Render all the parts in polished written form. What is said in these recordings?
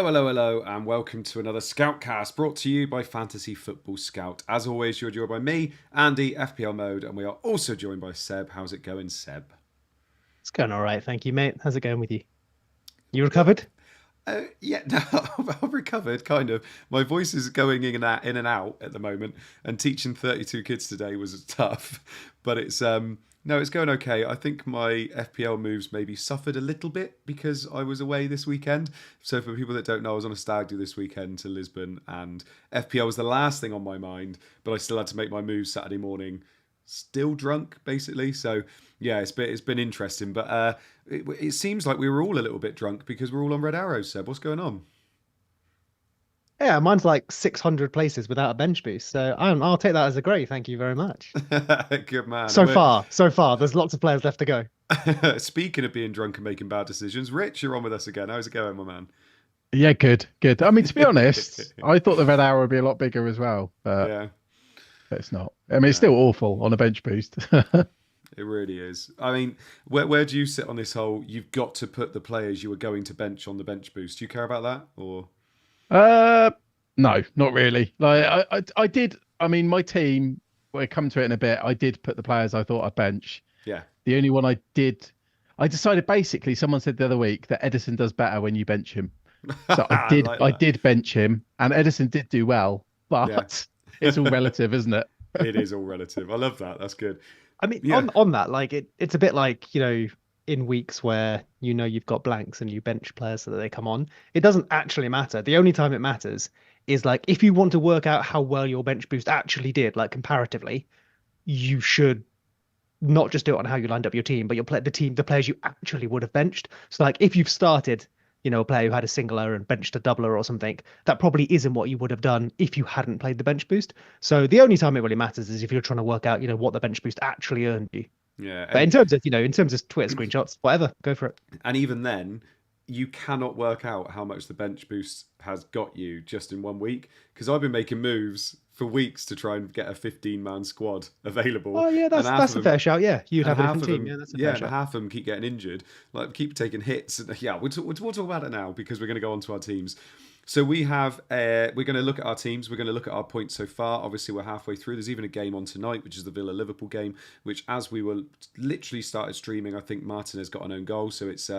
Hello, and welcome to another SCOUTCAST brought to you by Fantasy Football Scout. As always, you're joined by me, Andy, FPL Mode, and we are also joined by Seb. How's it going, Seb? It's going all right, thank you, mate. How's it going with you? You recovered? No, I've recovered, kind of. My voice is going in and out at the moment, and teaching 32 kids today was tough, but it's going okay. I think my FPL moves maybe suffered a little bit because I was away this weekend. So for people that don't know, I was on a stag do this weekend to Lisbon, and FPL was the last thing on my mind, but I still had to make my moves Saturday morning. Still drunk, basically. So yeah, it's been interesting, but it seems like we were all a little bit drunk because we're all on Red Arrows. Seb, what's going on? Yeah, mine's like 600 places without a bench boost, so I'll take that as a great. Thank you very much. Good man. So far, there's lots of players left to go. Speaking of being drunk and making bad decisions, Rich, you're on with us again. How's it going, my man? Yeah, good, good. I mean, to be honest, I thought the red arrow would be a lot bigger as well, but Yeah, it's not. I mean, it's still awful on a bench boost. it really is. I mean, where do you sit on this whole? You've got to put the players you were going to bench on the bench boost. Do you care about that, or? Uh, no, not really. I did. I mean, my team. We'll come to it in a bit. I did put the players I thought I'd bench. Yeah. The only one I did, I decided basically. Someone said the other week that Edison does better when you bench him. So I I did. like I that. did bench him, and Edison did do well, but Yeah. it's all relative, isn't it? It is all relative. I love that. That's good. I mean, Yeah. on that, like it's a bit like, in weeks where you've got blanks and you bench players so that they come on. It doesn't actually matter. The only time it matters is like if you want to work out how well your bench boost actually did, like comparatively, you should not just do it on how you lined up your team, but the players you actually would have benched. So like if you've started, a player who had a singler and benched a doubler or something, that probably isn't what you would have done if you hadn't played the bench boost. So the only time it really matters is if you're trying to work out, what the bench boost actually earned you. Yeah. But in terms of Twitter screenshots, whatever, go for it. And even then, you cannot work out how much the bench boost has got you just in 1 week. Because I've been making moves for weeks to try and get a 15-man squad available. Oh yeah, and half that's of a them, fair shout. Yeah, you'd and have a half different of team. them, Yeah, that's a yeah, fair and shout. half of them keep getting injured. Like keep taking hits. And yeah, we'll talk about it now because we're going to go on to our teams. So we're going to look at our teams. We're going to look at our points so far. Obviously, we're halfway through. There's even a game on tonight, which is the Villa-Liverpool game, which as we were literally started streaming, I think Martinez got an own goal. So it's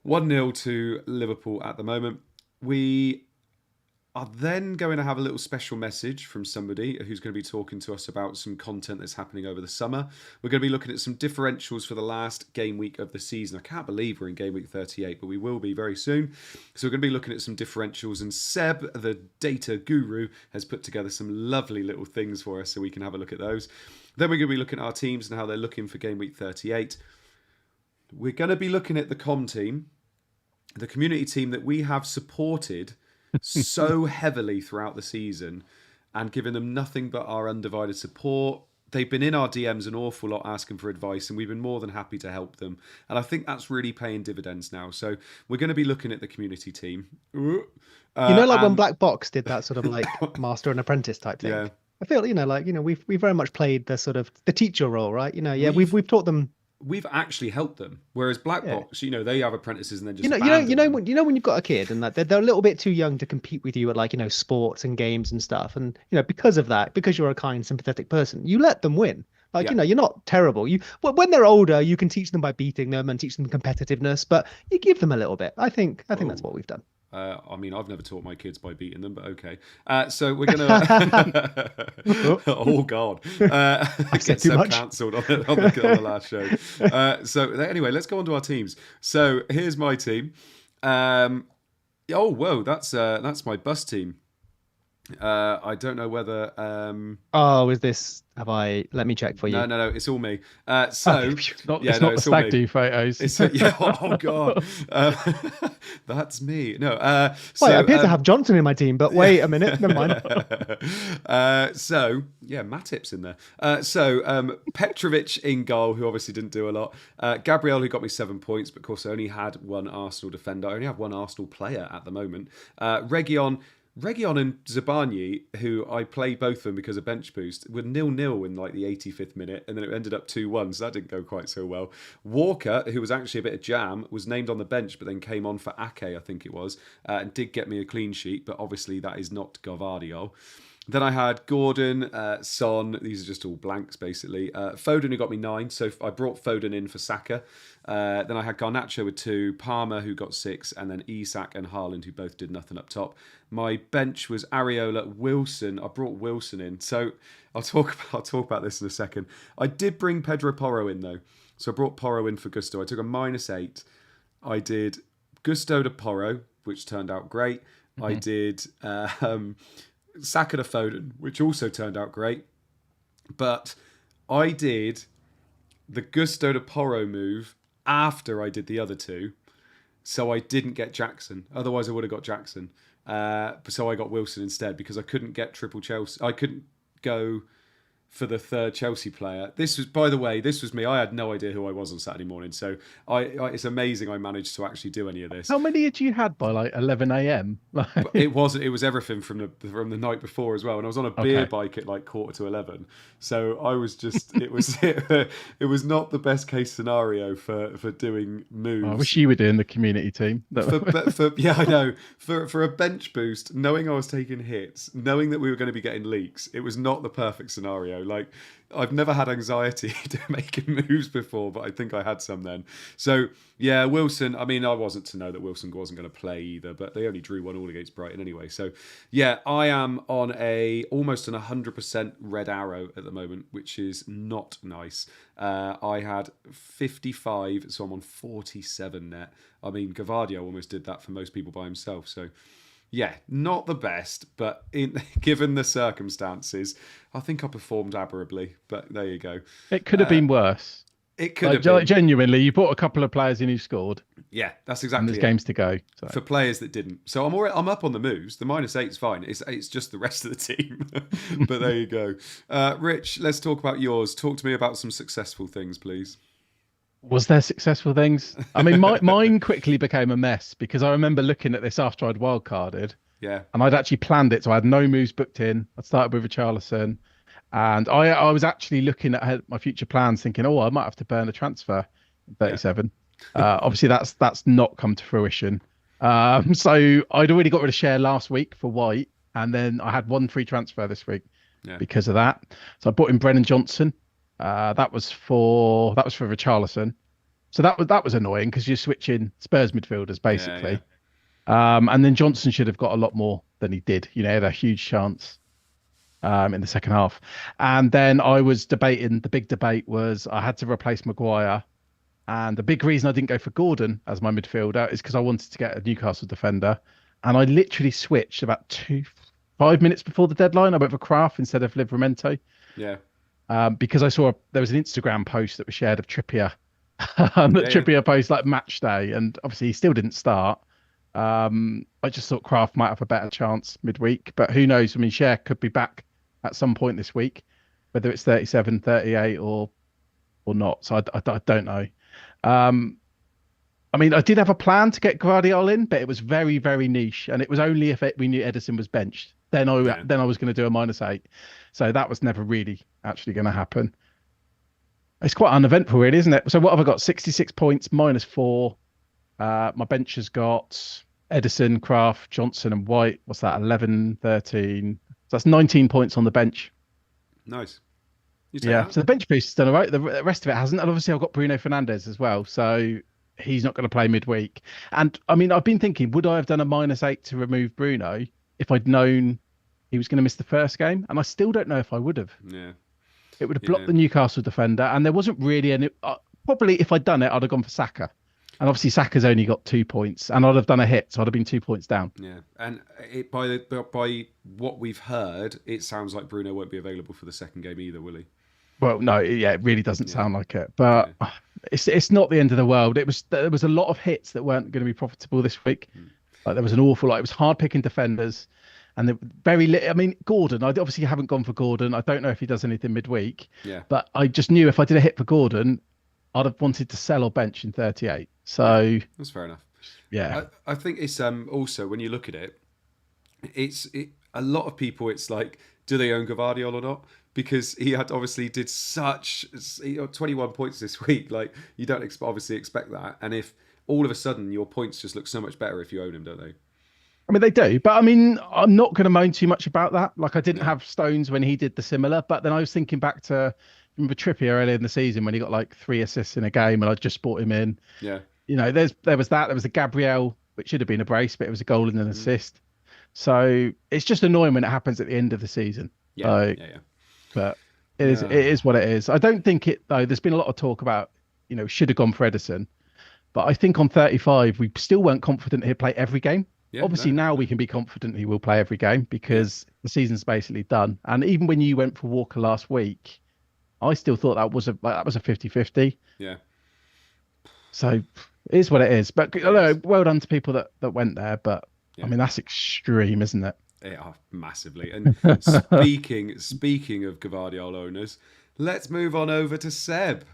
1-0 to Liverpool at the moment. We are then going to have a little special message from somebody who's going to be talking to us about some content that's happening over the summer. We're going to be looking at some differentials for the last game week of the season. I can't believe we're in game week 38, but we will be very soon. So we're going to be looking at some differentials, and Seb, the data guru, has put together some lovely little things for us so we can have a look at those. Then we're going to be looking at our teams and how they're looking for game week 38. We're going to be looking at the com team, the community team that we have supported so heavily throughout the season and given them nothing but our undivided support. They've been in our DMs an awful lot asking for advice, and we've been more than happy to help them. And I think that's really paying dividends now. So we're going to be looking at the community team. Like when And Black Box did that sort of like master and apprentice type thing. yeah, I feel, we've very much played the sort of the teacher role, right? Yeah, we've we've taught them. we've actually helped them. Whereas Black Yeah. Box, they have apprentices and then just You know, abandon them. when you've got a kid and like they're a little bit too young to compete with you at like, sports and games and stuff. And, because of that, because you're a kind, sympathetic person, you let them win. Like, Yeah. you're not terrible. When they're older, you can teach them by beating them and teach them competitiveness, but you give them a little bit. I think that's what we've done. I mean, I've never taught my kids by beating them, but okay. So we're going to... oh, God. I said Get too Seb much. cancelled on the last show. So anyway, let's go on to our teams. So here's my team. Oh, whoa, that's my bus team. I don't know whether... Oh, let me check for you. No, it's all me. It's not yeah, the all me. stag do photos. Yeah, oh God, that's me. No, Well, I appear to have Johnson in my team, but wait a minute, never mind. Matip's in there. Petrovic in goal, who obviously didn't do a lot. Gabriel, who got me 7 points, but of course I only had one Arsenal defender. I only have one Arsenal player at the moment. Region Region and Zabani, who I played both of them because of bench boost, were 0-0 in like the 85th minute, and then it ended up 2-1, so that didn't go quite so well. Walker, who was actually a bit of jam, was named on the bench, but then came on for Ake, I think it was, and did get me a clean sheet, but obviously that is not Gavardio. Then I had Gordon, Son. These are just all blanks, basically. Foden, who got me 9. So I brought Foden in for Saka. Then I had Garnacho with 2. Palmer, who got 6. And then Isak and Haaland, who both did nothing up top. My bench was Areola, Wilson. I brought Wilson in. So I'll talk about this in a second. I did bring Pedro Porro in, though. So I brought Porro in for Gusto. I took a -8. I did Gusto to Porro, which turned out great. Mm-hmm. I did... Saka to Foden, which also turned out great. But I did the Gusto to Porro move after I did the other two. So I didn't get Jackson. Otherwise, I would have got Jackson. So I got Wilson instead because I couldn't get triple Chelsea. I couldn't go for the third Chelsea player. This was, by the way, this was me. I had no idea who I was on Saturday morning. So it's amazing I managed to actually do any of this. How many had you had by like 11 a.m.? It was everything from the night before as well. And I was on a beer bike at like 10:45. So I was just, it was not the best case scenario for doing moves. I wish you were doing the community team. Yeah, I know. For a bench boost, knowing I was taking hits, knowing that we were going to be getting leaks, it was not the perfect scenario. Like, I've never had anxiety to making moves before, but I think I had some then. So, yeah, Wilson, I mean, I wasn't to know that Wilson wasn't going to play either, but they only drew 1-1 against Brighton anyway. So, yeah, I am on almost an 100% red arrow at the moment, which is not nice. I had 55, so I'm on 47 net. I mean, Gavardio almost did that for most people by himself, so... Yeah, not the best, but given the circumstances, I think I performed admirably. But there you go. It could have been worse. It could have been. Genuinely, you brought a couple of players in who scored. Yeah, that's exactly and there's games to go. So. For players that didn't. So I'm up on the moves. The -8 is fine. It's just the rest of the team. But there you go. Rich, let's talk about yours. Talk to me about some successful things, please. Was there successful things? I mean, mine quickly became a mess because I remember looking at this after I'd wildcarded. Yeah. And I'd actually planned it. So I had no moves booked in. I started with Richarlison. And I was actually looking at my future plans thinking, I might have to burn a transfer in 37. Yeah. Obviously, that's not come to fruition. So I'd already got rid of Share last week for White. And then I had one free transfer this week because of that. So I bought in Brennan Johnson. That was for Richarlison, so that was annoying because you're switching Spurs midfielders basically. And then Johnson should have got a lot more than he did. You know, he had a huge chance in the second half. And then I was debating. The big debate was I had to replace Maguire, and the big reason I didn't go for Gordon as my midfielder is because I wanted to get a Newcastle defender, and I literally switched about 5 minutes before the deadline. I went for Kraft instead of Livramento. Yeah. Because I saw there was an Instagram post that was shared of Trippier, Trippier post like match day, and obviously he still didn't start. I just thought Kraft might have a better chance midweek, but who knows? I mean, Share could be back at some point this week, whether it's 37, 38 or not. So I don't know. I mean, I did have a plan to get Guardiola in, but it was very, very niche, and it was only if we knew Edison was benched. Then I was going to do a -8. So that was never really actually going to happen. It's quite uneventful, really, isn't it? So what have I got? 66 points, -4. My bench has got Edison, Kraft, Johnson, and White. What's that? 11, 13. So that's 19 points on the bench. Nice. Yeah. So the bench boost has done all right. The rest of it hasn't. And obviously I've got Bruno Fernandes as well. So he's not going to play midweek. And I mean, I've been thinking, would I have done a -8 to remove Bruno if I'd known he was going to miss the first game? And I still don't know if I would have. Yeah. It would have blocked the Newcastle defender. And there wasn't really any... probably if I'd done it, I'd have gone for Saka. And obviously Saka's only got 2 points. And I'd have done a hit, so I'd have been 2 points down. Yeah. And by what we've heard, it sounds like Bruno won't be available for the second game either, will he? Well, no, it really doesn't sound like it. But it's not the end of the world. There was a lot of hits that weren't going to be profitable this week. Like there was an awful lot. It was hard picking defenders. And I mean, Gordon, I obviously haven't gone for Gordon. I don't know if he does anything midweek. Yeah. But I just knew if I did a hit for Gordon, I'd have wanted to sell or bench in 38. So that's fair enough. Yeah. I think it's also when you look at it, a lot of people. It's like, do they own Gvardiol or not? Because he had obviously did such 21 points this week. Like you don't obviously expect that. And if all of a sudden your points just look so much better if you own him, don't they? I mean, they do, but I mean, I'm not going to moan too much about that. Like, I didn't Yeah. have Stones when he did the similar, but then I was thinking back to remember Trippier earlier in the season when he got like 3 assists in a game, and I just brought him in. Yeah. You know, there was the Gabriel, which should have been a brace, but it was a goal and an assist. So it's just annoying when it happens at the end of the season. Yeah. But it is what it is. I don't think it though. There's been a lot of talk about, should have gone for Edison, but I think on 35 we still weren't confident he'd play every game. Yeah, Obviously now we can be confident he will play every game because the season's basically done. And even when you went for Walker last week, I still thought that was a 50-50. Yeah. So it is what it is. But well done to people that went there. But I mean, that's extreme, isn't it? Yeah, massively. And speaking of Gvardiol owners, let's move on over to Seb.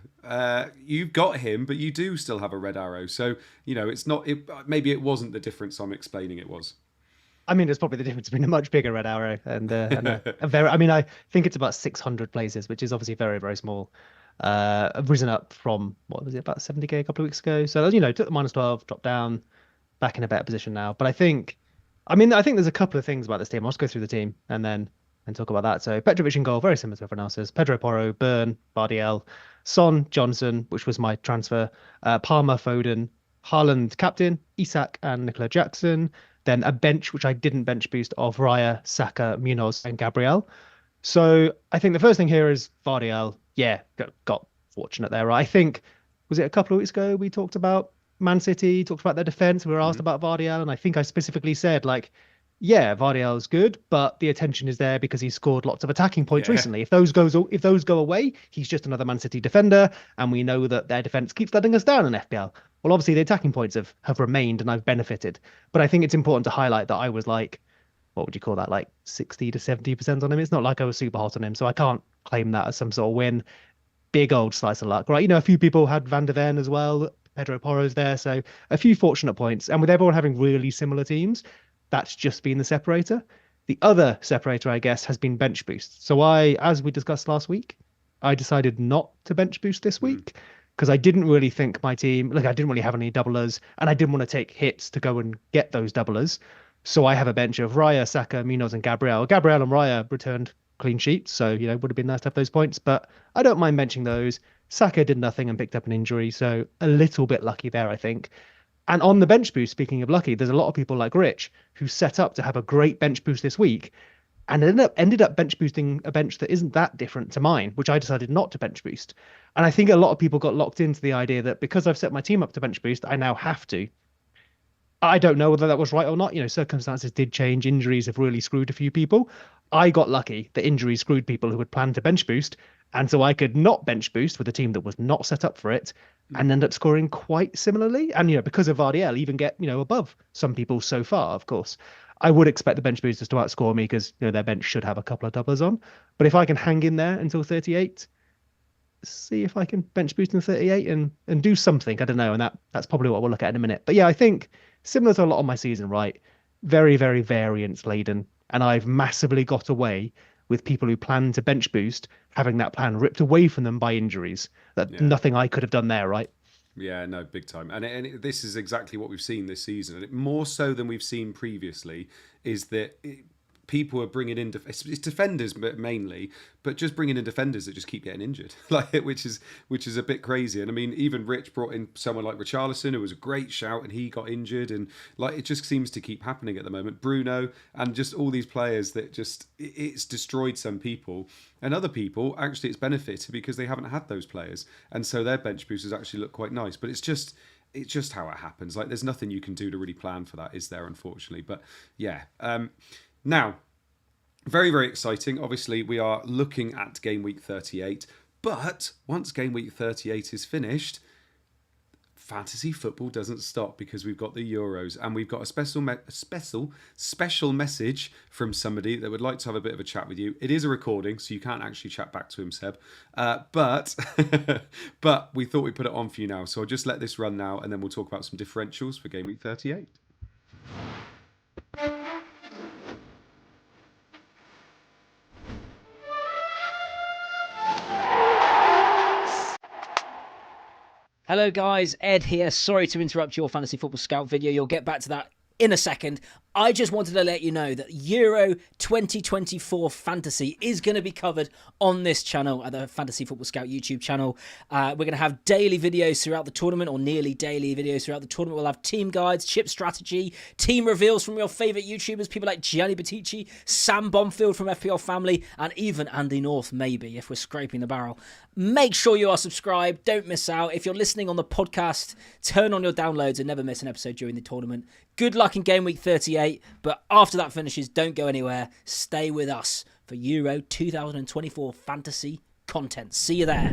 You've got him, but you do still have a red arrow. So, it's not. Maybe it wasn't the difference I'm explaining it was. I mean, it's probably the difference between a much bigger red arrow and a very. I mean, I think it's about 600 places, which is obviously very, very small. I've risen up from what was it, about 70k a couple of weeks ago. So took the -12, dropped down, back in a better position now. But I think there's a couple of things about this team. I'll just go through the team and talk about that. So Petrovic in goal, very similar to everyone else's. Pedro Porro, Burn, Bardiel, Son, Johnson, which was my transfer, Palmer, Foden, Haaland captain, Isak and Nicola Jackson. Then a bench, which I didn't bench boost, of Raya, Saka, Munoz and Gabriel. So I think the first thing here is Vardiel. Yeah, got fortunate there. I think, was it a couple of weeks ago we talked about Man City, talked about their defense. We were asked about Vardiel, and I think I specifically said, like, yeah, Vardiel's good, but the attention is there because he's scored lots of attacking points recently. If those go away, he's just another Man City defender, and we know that their defense keeps letting us down in FPL. Well, obviously the attacking points have remained, and I've benefited. But I think it's important to highlight that I was like, what would you call that, like 60 to 70% on him? It's not like I was super hot on him, so I can't claim that as some sort of win. Big old slice of luck, right? A few people had Van der Ven as well. Pedro Porro's there, so a few fortunate points. And with everyone having really similar teams, that's just been the separator. The other separator, I guess, has been bench boost. So as we discussed last week, I decided not to bench boost this week because I didn't really think my team, I didn't really have any doublers, and I didn't want to take hits to go and get those doublers. So I have a bench of Raya, Saka, Munoz, and Gabriel. Gabriel and Raya returned clean sheets, so would have been nice to have those points, but I don't mind benching those. Saka did nothing and picked up an injury, so a little bit lucky there, I think. And on the bench boost, speaking of lucky, there's a lot of people like Rich who set up to have a great bench boost this week and ended up bench boosting a bench that isn't that different to mine, which I decided not to bench boost. And I think a lot of people got locked into the idea that because I've set my team up to bench boost, I now have to. I don't know whether that was right or not. Circumstances did change. Injuries have really screwed a few people. I got lucky that injuries screwed people who had planned to bench boost. And so I could not bench boost with a team that was not set up for it and end up scoring quite similarly. And, because of Vardiel, even get, above some people so far, of course. I would expect the bench boosters to outscore me because, their bench should have a couple of doublers on. But if I can hang in there until 38, see if I can bench boost in 38 and do something. I don't know. And that's probably what we'll look at in a minute. But yeah, I think similar to a lot of my season, right? Very, very variance laden. And I've massively got away with people who plan to bench boost having that plan ripped away from them by injuries. Nothing I could have done there, right? Yeah, no, big time. And this is exactly what we've seen this season. And more so than we've seen previously is that people are bringing in it's defenders mainly, but just bringing in defenders that just keep getting injured, which is a bit crazy. And I mean, even Rich brought in someone like Richarlison, who was a great shout, and he got injured, and it just seems to keep happening at the moment. Bruno and just all these players that it's destroyed some people, and other people actually it's benefited because they haven't had those players, and so their bench boosters actually look quite nice. But it's just how it happens. There's nothing you can do to really plan for that, is there? Unfortunately, but yeah. Now, very, very exciting. Obviously, we are looking at Gameweek 38. But once Gameweek 38 is finished, fantasy football doesn't stop because we've got the Euros. And we've got a special message from somebody that would like to have a bit of a chat with you. It is a recording, so you can't actually chat back to him, Seb. But we thought we'd put it on for you now. So I'll just let this run now, and then we'll talk about some differentials for Gameweek 38. Hello guys, Ed here. Sorry to interrupt your Fantasy Football Scout video. You'll get back to that in a second. I just wanted to let you know that Euro 2024 Fantasy is going to be covered on this channel, at the Fantasy Football Scout YouTube channel. We're going to have daily videos throughout the tournament, or nearly daily videos throughout the tournament. We'll have team guides, chip strategy, team reveals from your favourite YouTubers, people like Gianni Battici, Sam Bomfield from FPL Family, and even Andy North, maybe, if we're scraping the barrel. Make sure you are subscribed. Don't miss out. If you're listening on the podcast, turn on your downloads and never miss an episode during the tournament. Good luck in Game Week 38, but after that finishes, don't go anywhere. Stay with us for Euro 2024 fantasy content. See you there.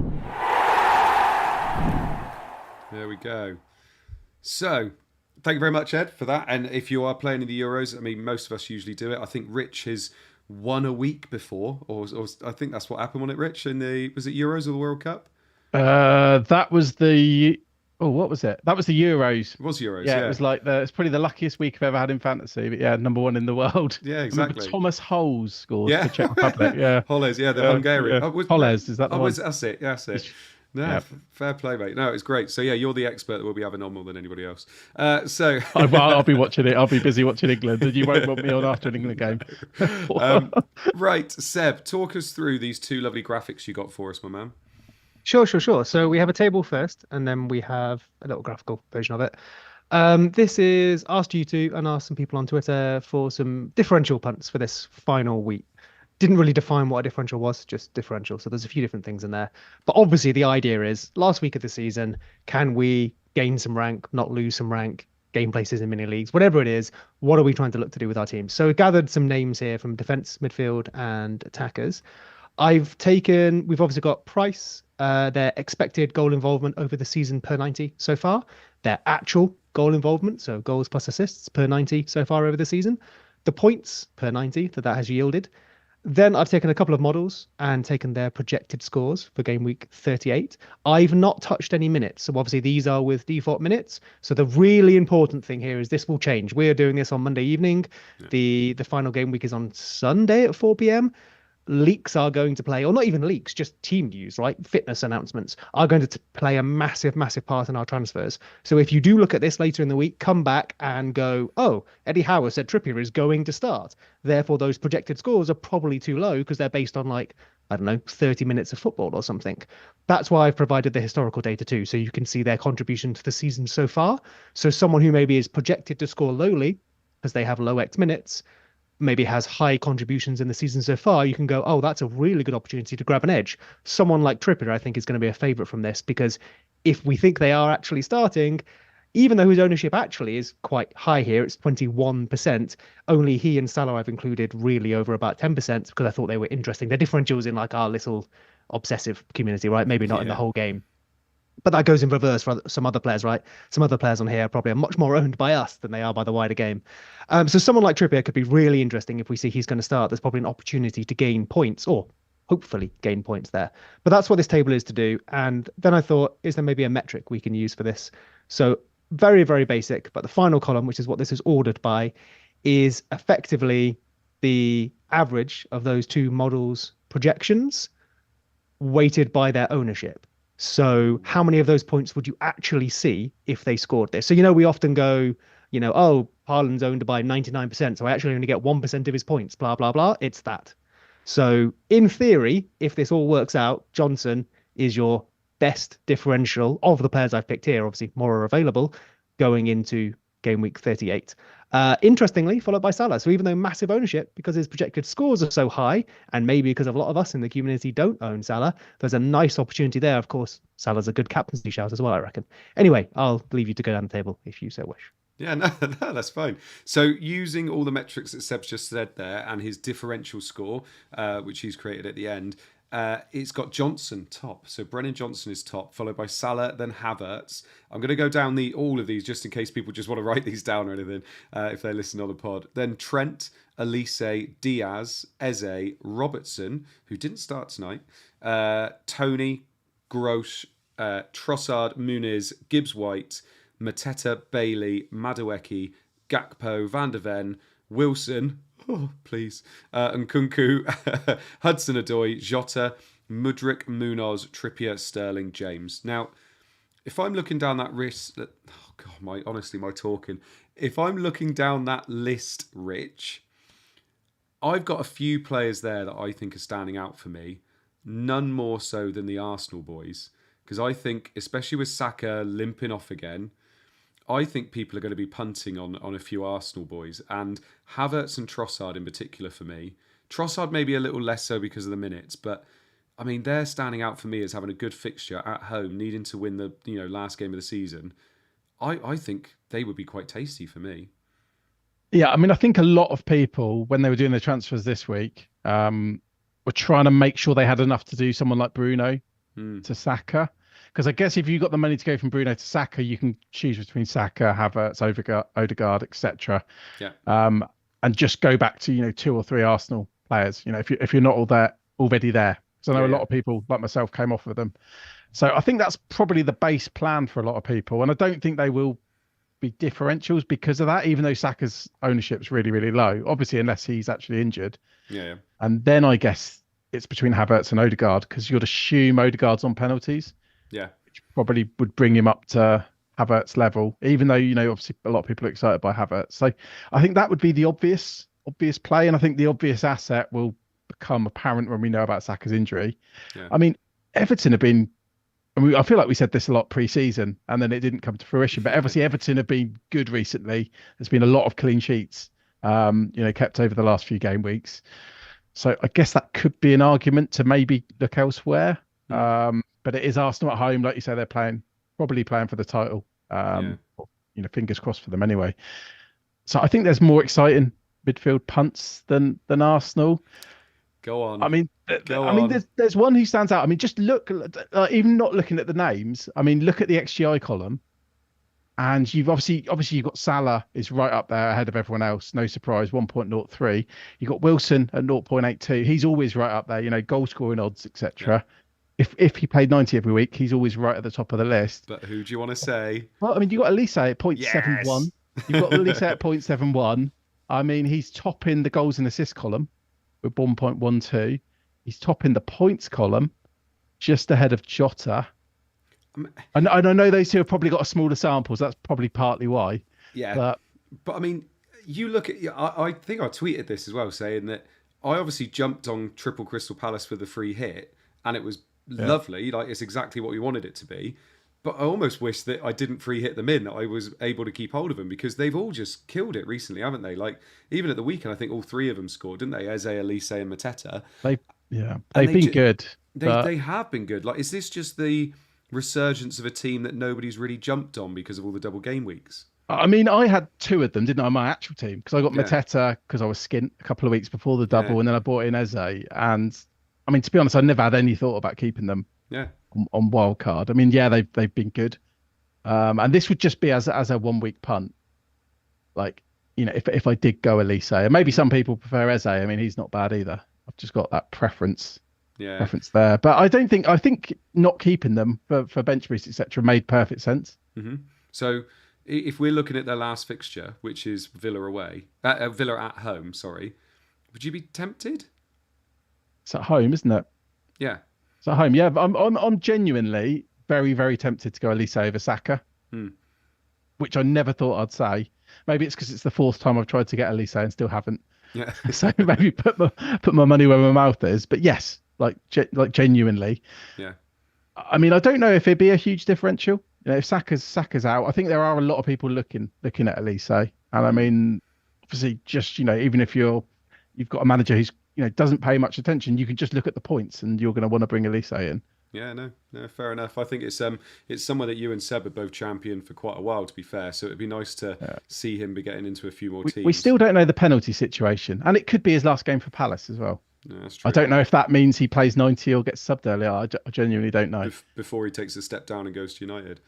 There we go. So, thank you very much, Ed, for that. And if you are playing in the Euros, I mean, most of us usually do it. I think Rich has won a week before, or I think that's what happened, wasn't it, Rich? Was it Euros or the World Cup? That was the... Oh, what was it? That was the Euros. It was Euros, yeah. It was like it's probably the luckiest week I've ever had in fantasy. But yeah, number one in the world. Yeah, exactly. Thomas Holes scored for Czech Republic. Yeah, Holes, the Hungarian. Yeah. Holes, is that the one? That's it. That's it. No, fair play, mate. No, it's great. So yeah, you're the expert that we'll be having on more than anybody else. So I'll be watching it. I'll be busy watching England, and you won't want me on after an England game. Right, Seb, talk us through these two lovely graphics you got for us, my man. Sure. So we have a table first, and then we have a little graphical version of it. This is asked you to, and asked some people on Twitter for some differential punts for this final week. Didn't really define what a differential was, just differential. So there's a few different things in there. But obviously the idea is, last week of the season, can we gain some rank, not lose some rank, gain places in mini leagues, whatever it is, what are we trying to look to do with our team? So we gathered some names here from defense, midfield, and attackers. We've obviously got Price, their expected goal involvement over the season per 90 so far, their actual goal involvement, so goals plus assists per 90 so far over the season, the points per 90 that has yielded. Then I've taken a couple of models and taken their projected scores for Game Week 38. I've not touched any minutes, so obviously these are with default minutes. So the really important thing here is this will change. We are doing this on Monday evening. Yeah. The final game week is on Sunday at 4 p.m. Leaks are going to play, or not even leaks, just team news, right? Fitness announcements are going to play a massive, massive part in our transfers. So if you do look at this later in the week, come back and go, oh, Eddie Howe said Trippier is going to start. Therefore, those projected scores are probably too low because they're based on 30 minutes of football or something. That's why I've provided the historical data too, so you can see their contribution to the season so far. So someone who maybe is projected to score lowly because they have low X minutes, maybe has high contributions in the season so far, you can go, oh, that's a really good opportunity to grab an edge. Someone like Trippier, I think, is going to be a favourite from this, because if we think they are actually starting, even though his ownership actually is quite high here, it's 21%, only he and Salah I've included really over about 10% because I thought they were interesting. They're differentials in our little obsessive community, right? Maybe not in the whole game. But that goes in reverse for some other players, right? Some other players on here probably are much more owned by us than they are by the wider game. So someone like Trippier could be really interesting if we see he's going to start. There's probably an opportunity to gain points, or hopefully gain points there. But that's what this table is to do. And then I thought, is there maybe a metric we can use for this? So very, very basic. But the final column, which is what this is ordered by, is effectively the average of those two models' projections weighted by their ownership. So how many of those points would you actually see if they scored this? So, we often go, oh, Haaland's owned by 99%, so I actually only get 1% of his points, blah, blah, blah. It's that. So in theory, if this all works out, Johnson is your best differential of the players I've picked here. Obviously, more are available going into Game Week 38. Interestingly, followed by Salah. So even though massive ownership, because his projected scores are so high, and maybe because a lot of us in the community don't own Salah, there's a nice opportunity there. Of course, Salah's a good captaincy shout as well, I reckon. Anyway, I'll leave you to go down the table if you so wish. Yeah, no, that's fine. So using all the metrics that Seb's just said there and his differential score, which he's created at the end, it's got Johnson top. So Brennan Johnson is top, followed by Salah, then Havertz. I'm going to go down all of these just in case people just want to write these down or anything if they listen on the pod. Then Trent, Elise, Diaz, Eze, Robertson, who didn't start tonight, Tony, Grosh, Trossard, Muniz, Gibbs-White, Mateta, Bailey, Madueke, Gakpo, Van der Ven, Wilson, oh, please, and Kunku, Hudson-Odoi, Jota, Mudryk, Munoz, Trippier, Sterling, James. Now, if I'm looking down that list, oh God, my talking. If I'm looking down that list, Rich, I've got a few players there that I think are standing out for me. None more so than the Arsenal boys, because I think, especially with Saka limping off again, I think people are going to be punting on a few Arsenal boys, and Havertz and Trossard in particular for me. Trossard maybe a little less so because of the minutes, but I mean they're standing out for me as having a good fixture at home, needing to win the last game of the season. I think they would be quite tasty for me. Yeah, I mean, I think a lot of people, when they were doing their transfers this week, were trying to make sure they had enough to do someone like Bruno to Saka. Because I guess if you've got the money to go from Bruno to Saka, you can choose between Saka, Havertz, Odegaard, etc. Yeah. And just go back to 2 or 3 Arsenal players. If you're not already there, because I know a lot of people like myself came off of them. So I think that's probably the base plan for a lot of people, and I don't think they will be differentials because of that. Even though Saka's ownership is really, really low, obviously, unless he's actually injured. Yeah. And then I guess it's between Havertz and Odegaard, because you'd assume Odegaard's on penalties. Yeah. Which probably would bring him up to Havertz level, even though, obviously a lot of people are excited by Havertz. So I think that would be the obvious play. And I think the obvious asset will become apparent when we know about Saka's injury. Yeah. I mean, Everton have been, I feel like we said this a lot pre-season and then it didn't come to fruition, but obviously Everton have been good recently. There's been a lot of clean sheets, kept over the last few game weeks. So I guess that could be an argument to maybe look elsewhere. But it is Arsenal at home, like you say, they're probably playing for the title. Fingers crossed for them anyway. So I think there's more exciting midfield punts than Arsenal. Go on. I mean, there's one who stands out. I mean, just look, even not looking at the names. I mean, look at the XGI column, and you've obviously you've got Salah is right up there ahead of everyone else. No surprise, 1.03. You've got Wilson at 0.82. He's always right up there. Goal scoring odds, etc. Yeah. If he played 90 every week, he's always right at the top of the list. But who do you want to say? Well, I mean, you've got Elise at 0.71. Yes. You've got Elise at 0.71. I mean, he's topping the goals and assist column with 1.12. He's topping the points column just ahead of Jota. And I know those two have probably got a smaller samples. That's probably partly why. Yeah. But I mean, you look at, I think I tweeted this as well, saying that I obviously jumped on triple Crystal Palace for the free hit, and it was lovely. Like, it's exactly what we wanted it to be. But I almost wish that I didn't free hit them in, that I was able to keep hold of them, because they've all just killed it recently, haven't they? Like, even at the weekend, I think all 3 of them scored, didn't they? Eze, Elise and Mateta. They've been good. They have been good. Like, is this just the resurgence of a team that nobody's really jumped on because of all the double game weeks? I mean, I had 2 of them, didn't I, on my actual team? Because I got Mateta because I was skint a couple of weeks before the double, and then I bought in Eze. And, I mean, to be honest, I never had any thought about keeping them. Yeah. On wild card. I mean, they've been good. And this would just be as a 1 week punt. Like, if I did go Elise, and maybe some people prefer Eze. I mean, he's not bad either. I've just got that preference there. But I think not keeping them for bench boost, etc., made perfect sense. Mm-hmm. So if we're looking at their last fixture, which is Villa away, Villa at home, sorry, would you be tempted? It's at home, isn't it? Yeah. It's at home. Yeah, I'm genuinely very, very tempted to go Elise over Saka, which I never thought I'd say. Maybe it's because it's the 4th time I've tried to get Elise and still haven't. Yeah. So maybe put my money where my mouth is. But yes, like genuinely. Yeah. I mean, I don't know if it'd be a huge differential. If Saka's out, I think there are a lot of people looking at Elise. And I mean, obviously, just even if you've got a manager who's doesn't pay much attention, you can just look at the points and you're going to want to bring Elise in. Yeah, no, fair enough. I think it's somewhere that you and Seb have both championed for quite a while, to be fair. So it'd be nice to see him be getting into a few more teams. We still don't know the penalty situation, and it could be his last game for Palace as well. Yeah, that's true. I don't know if that means he plays 90 or gets subbed earlier. I genuinely don't know. Before he takes a step down and goes to United.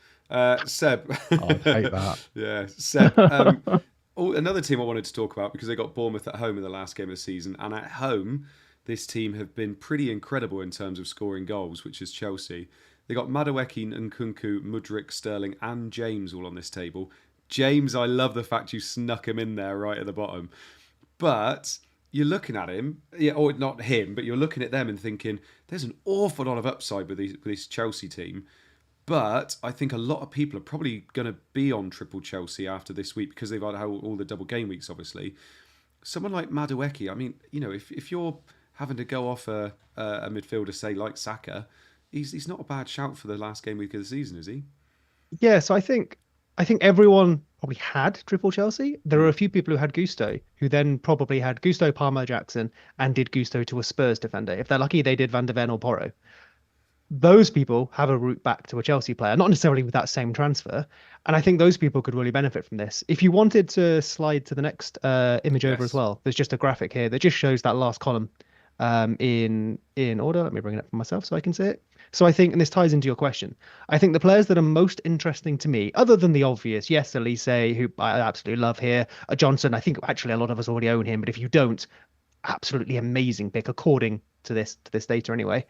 Seb. I'd hate that. Yeah, Seb. Another team I wanted to talk about, because they got Bournemouth at home in the last game of the season, and at home this team have been pretty incredible in terms of scoring goals, which is Chelsea. They got Madueke, Nkunku, Mudryk, Sterling and James all on this table. James, I love the fact you snuck him in there right at the bottom. But you're looking at him, or not him, but you're looking at them and thinking, there's an awful lot of upside with this Chelsea team. But I think a lot of people are probably going to be on triple Chelsea after this week because they've had all the double game weeks, obviously. Someone like Madueke, I mean, if you're having to go off a midfielder, say, like Saka, he's not a bad shout for the last game week of the season, is he? Yeah, so I think everyone probably had triple Chelsea. There are a few people who had Gusto, who then probably had Gusto, Palmer, Jackson, and did Gusto to a Spurs defender. If they're lucky, they did Van de Ven or Porro. Those people have a route back to a Chelsea player, not necessarily with that same transfer. And I think those people could really benefit from this. If you wanted to slide to the next image over as well, there's just a graphic here that just shows that last column in order. Let me bring it up for myself so I can see it. So I think, and this ties into your question, I think the players that are most interesting to me, other than the obvious, yes, Elise, who I absolutely love here, Johnson, I think actually a lot of us already own him, but if you don't, absolutely amazing pick according to this data anyway.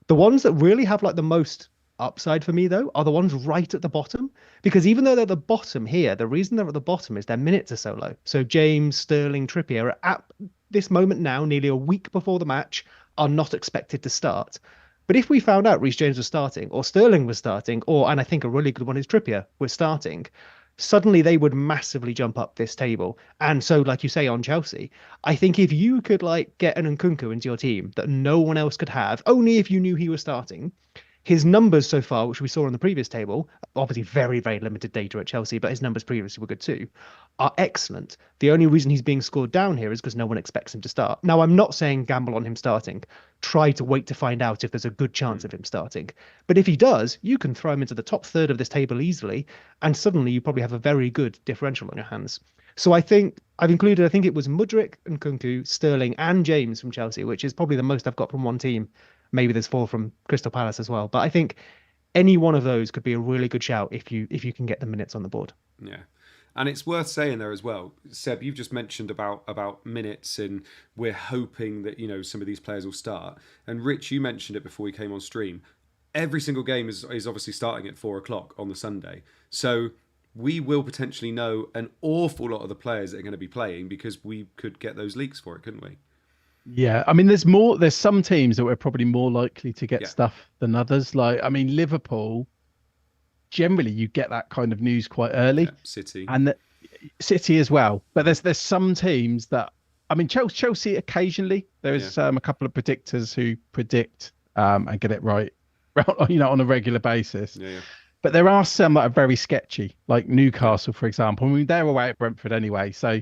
The ones that really have like the most upside for me, though, are the ones right at the bottom. Because even though they're the bottom here, the reason they're at the bottom is their minutes are so low. So James, Sterling, Trippier are at this moment now, nearly a week before the match, are not expected to start. But if we found out Reece James was starting, or Sterling was starting, and I think a really good one is Trippier was starting, suddenly they would massively jump up this table. And so, like you say on Chelsea, I think if you could like get an Nkunku into your team that no one else could have, only if you knew he was starting, his numbers so far, which we saw on the previous table, obviously very, very limited data at Chelsea, but his numbers previously were good too, are excellent. The only reason he's being scored down here is because no one expects him to start. Now, I'm not saying gamble on him starting. Try to wait to find out if there's a good chance of him starting. But if he does, you can throw him into the top third of this table easily, and suddenly you probably have a very good differential on your hands. So I think I've included, I think it was Mudryk and Nkunku, Sterling, and James from Chelsea, which is probably the most I've got from one team. Maybe there's 4 from Crystal Palace as well. But I think any one of those could be a really good shout if you can get the minutes on the board. Yeah. And it's worth saying there as well, Seb, you've just mentioned about minutes and we're hoping that, some of these players will start. And Rich, you mentioned it before we came on stream. Every single game is obviously starting at 4:00 on the Sunday. So we will potentially know an awful lot of the players that are going to be playing because we could get those leaks for it, couldn't we? Yeah, I mean, there's some teams that we're probably more likely to get stuff than others. Like, I mean, Liverpool, generally you get that kind of news quite early. Yeah, City. And City as well. But there's some teams that, I mean, Chelsea occasionally, there's a couple of predictors who predict and get it right, on a regular basis. Yeah. But there are some that are very sketchy, like Newcastle, for example. I mean, they're away at Brentford anyway, so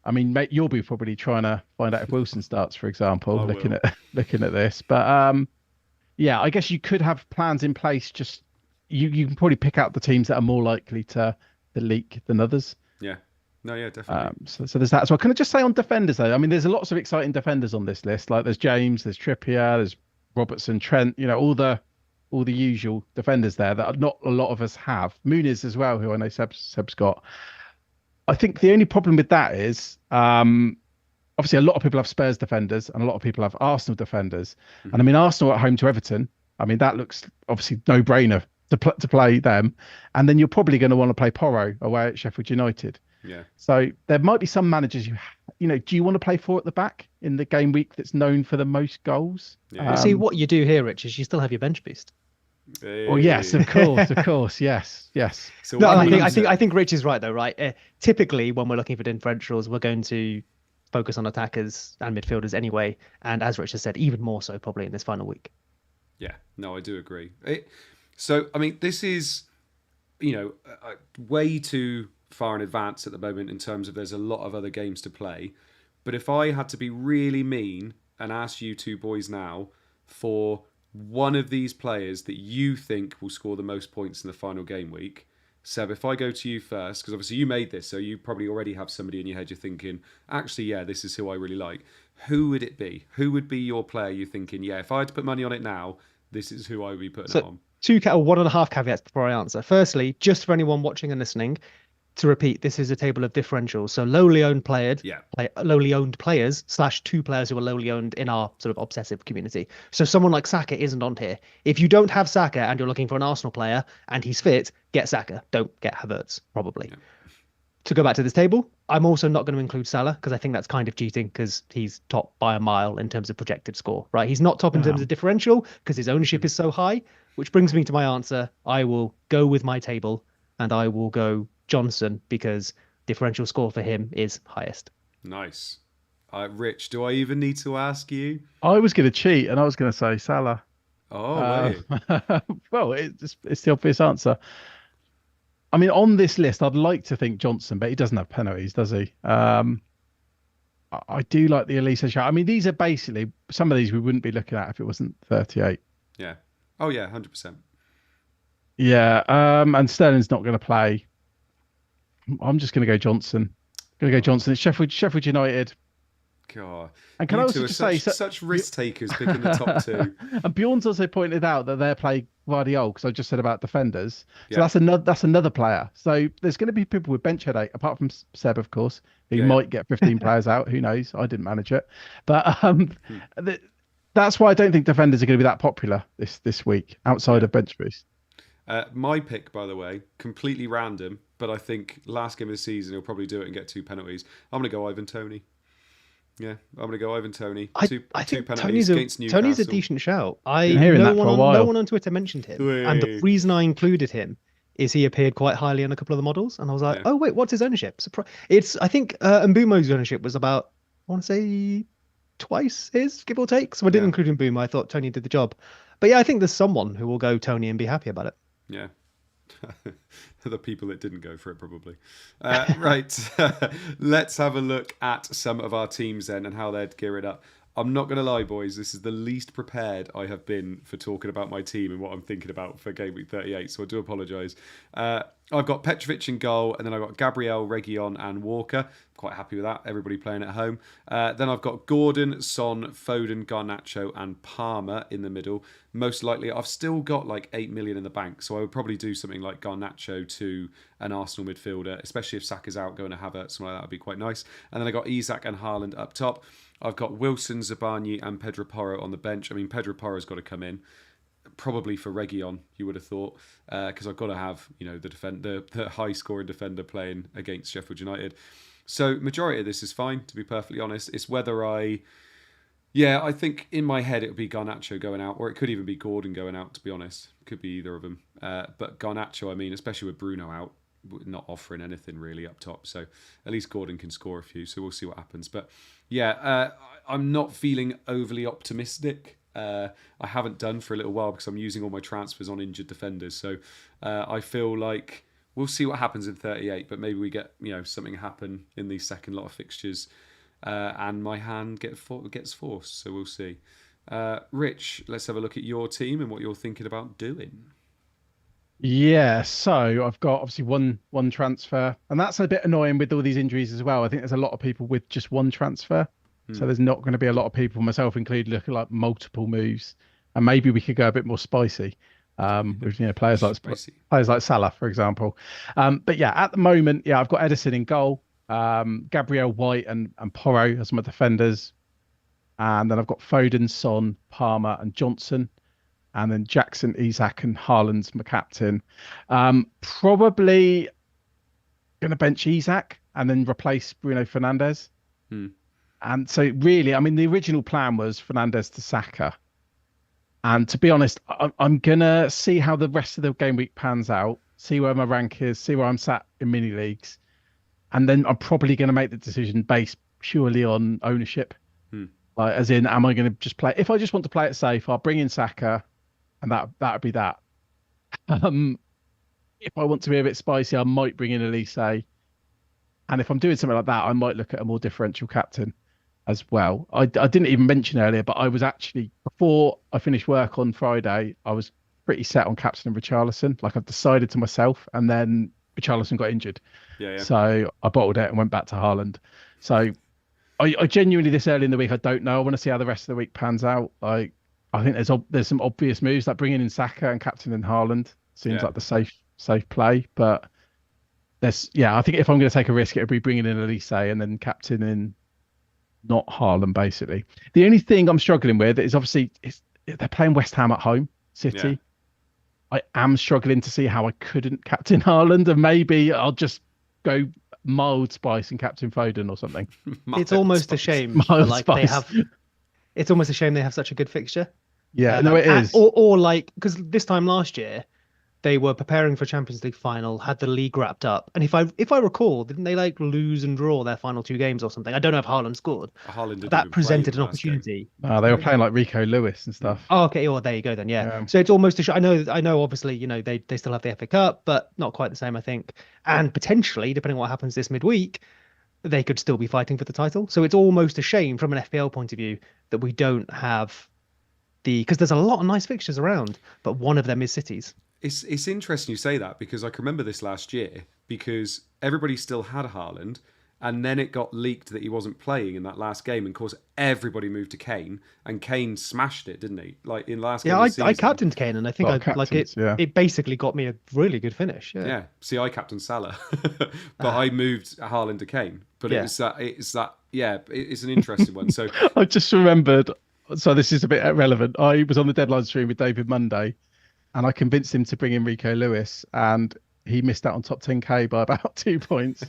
I mean, mate, you'll be probably trying to find out if Wilson starts, for example, looking at this. But I guess you could have plans in place. Just you can probably pick out the teams that are more likely to leak than others. Yeah. No, yeah, definitely. So there's that as well. Can I just say on defenders though? I mean, there's lots of exciting defenders on this list. Like there's James, there's Trippier, there's Robertson, Trent. All the usual defenders there that not a lot of us have. Muniz as well, who I know Seb's got. I think the only problem with that is, obviously, a lot of people have Spurs defenders and a lot of people have Arsenal defenders. Mm-hmm. And I mean, Arsenal at home to Everton, I mean, that looks obviously no-brainer to play them. And then you're probably going to want to play Porro away at Sheffield United. Yeah. So there might be some managers do you want to play 4 at the back in the game week that's known for the most goals? Yeah. See, what you do here, Rich, is you still have your bench boost. Hey. Well, yes, of course, yes. So no, I think Rich is right though, right? Typically, when we're looking for differentials, we're going to focus on attackers and midfielders anyway, and as Rich has said, even more so probably in this final week. Yeah, no, I do agree. So, I mean, this is, way too far in advance at the moment in terms of there's a lot of other games to play. But if I had to be really mean and ask you two boys now for one of these players that you think will score the most points in the final game week. Seb, if I go to you first, because obviously you made this, so you probably already have somebody in your head you're thinking, actually, yeah, this is who I really like. Who would it be? Who would be your player you're thinking, yeah, if I had to put money on it now, this is who I would be putting it on? 1.5 caveats before I answer. Firstly, just for anyone watching and listening, to repeat, this is a table of differentials. So lowly owned players / 2 players who are lowly owned in our sort of obsessive community. So someone like Saka isn't on here. If you don't have Saka and you're looking for an Arsenal player and he's fit, get Saka. Don't get Havertz, probably. Yeah. to go back to this table, I'm also not going to include Salah because I think that's kind of cheating because he's top by a mile in terms of projected score, right? He's not top in terms of differential because his ownership is so high, which brings me to my answer. I will go with my table and I will go Johnson because differential score for him is highest. Nice. Rich, do I even need to ask you? I was going to cheat and I was going to say Salah. Oh, were you? Well, it's the obvious answer. I mean, on this list, I'd like to think Johnson, but he doesn't have penalties, does he? I do like the Elise shout. I mean, these are basically some of these we wouldn't be looking at if it wasn't 38. Yeah. Oh, yeah, 100%. Yeah. And Sterling's not going to play. I'm just going to go Johnson. It's Sheffield United. God. And can I also just say, such risk takers picking the top two. And Bjorn's also pointed out that they're playing Guardiola because I just said about defenders. So that's another player. So there's going to be people with bench headache, apart from Seb, of course, who might get 15 players out. Who knows? I didn't manage it, but that's why I don't think defenders are going to be that popular this week outside of bench boost. My pick, by the way, completely random, but I think last game of the season he'll probably do it and get 2 penalties. I'm going to go Ivan Toney. Yeah, I'm going to go Ivan Toney. I two think penalties against Newcastle. Tony's a decent shout. No one on Twitter mentioned him, and the reason I included him is he appeared quite highly on a couple of the models, and I was like, oh wait, what's his ownership? I think Mbumo's ownership was about, I want to say, twice his, give or take. So I didn't include Mbumo. I thought Tony did the job, but yeah, I think there's someone who will go Tony and be happy about it. Yeah. The people that didn't go for it, probably. Right. Let's have a look at some of our teams then and how they're gearing up. I'm not going to lie, boys. This is the least prepared I have been for talking about my team and what I'm thinking about for Gameweek 38, so I do apologise. I've got Petrovic in goal, and then I've got Gabriel, Reguilon and Walker. Quite happy with that. Everybody playing at home. Then I've got Gordon, Son, Foden, Garnacho and Palmer in the middle. Most likely, I've still got like 8 million in the bank, so I would probably do something like Garnacho to an Arsenal midfielder, especially if Saka's out, going to Havertz, something like that would be quite nice. And then I got Isak and Haaland up top. I've got Wilson, Zabarnyi and Pedro Porro on the bench. I mean, Pedro Porro's got to come in. Probably for Reguilon, you would have thought, because I've got to have the high scoring defender playing against Sheffield United. So majority of this is fine, to be perfectly honest. It's whether I think in my head it would be Garnacho going out, or it could even be Gordon going out, to be honest. Could be either of them. But Garnacho, I mean, especially with Bruno out, not offering anything really up top. So at least Gordon can score a few, so we'll see what happens. But yeah, I'm not feeling overly optimistic. I haven't done for a little while because I'm using all my transfers on injured defenders. So I feel like we'll see what happens in 38, but maybe we get something happen in the second lot of fixtures and my hand gets forced. So we'll see. Rich, let's have a look at your team and what you're thinking about doing. Yeah, so I've got obviously one transfer, and that's a bit annoying with all these injuries as well. I think there's a lot of people with just one transfer. So there's not going to be a lot of people, myself included, looking like multiple moves, and maybe we could go a bit more spicy. With players like Salah, for example. But yeah, at the moment, I've got Edison in goal, Gabriel, White, and Porro as my defenders, and then I've got Foden, Son, Palmer, and Johnson, and then Jackson, Isak, and Haaland's my captain. Probably going to bench Isak and then replace Bruno Fernandes. And so really, I mean, the original plan was Fernandes to Saka. And to be honest, I'm going to see how the rest of the game week pans out, see where my rank is, see where I'm sat in mini leagues. And then I'm probably going to make the decision based purely on ownership. Like, as in, am I going to just play? If I just want to play it safe, I'll bring in Saka and that would be that. If I want to be a bit spicy, I might bring in Elise. And if I'm doing something like that, I might look at a more differential captain as well. I didn't even mention earlier, but I was actually, before I finished work on Friday, I was pretty set on captain Richarlison. Like, I've decided to myself, and then Richarlison got injured. So I bottled it and went back to Haaland. So I genuinely, this early in the week, I don't know. I want to see how the rest of the week pans out. Like, I think there's some obvious moves, like bringing in Saka and captain in Haaland seems like the safe play. But I think if I'm going to take a risk, it would be bringing in Elise and then captain in not Haaland, basically. The only thing I'm struggling with is obviously they're playing West Ham at home, City. I am struggling to see how I couldn't captain Haaland, and maybe I'll just go mild spice and Captain Foden or something. It's almost a shame that, Mild like they spice. have. It's almost a shame they have such a good fixture. Yeah, no, it is. Or like, because this time last year they were preparing for Champions League final, had the league wrapped up, and if I recall, didn't they like lose and draw their final 2 games or something? I don't know if Haaland scored. Haaland didn't That even presented play an in the last game. opportunity. They were playing like Rico Lewis and stuff. Oh, okay. Well, there you go then. Yeah. So it's almost a shot. I know. Obviously, you know, they still have the FA Cup, but not quite the same, I think. And potentially, depending on what happens this midweek, they could still be fighting for the title. So it's almost a shame from an FPL point of view that we don't have because there's a lot of nice fixtures around, but one of them is City's. It's interesting you say that, because I can remember this last year, because everybody still had Haaland, and then it got leaked that he wasn't playing in that last game, and of course everybody moved to Kane, and Kane smashed it, didn't he? Like in last game of the season. I captained Kane, and I think it basically got me a really good finish. Yeah. See, I captained Salah, but I moved Haaland to Kane. But it's an interesting one. So I just remembered. So this is a bit relevant. I was on the deadline stream with David Monday, and I convinced him to bring in Rico Lewis, and he missed out on top 10k by about 2 points.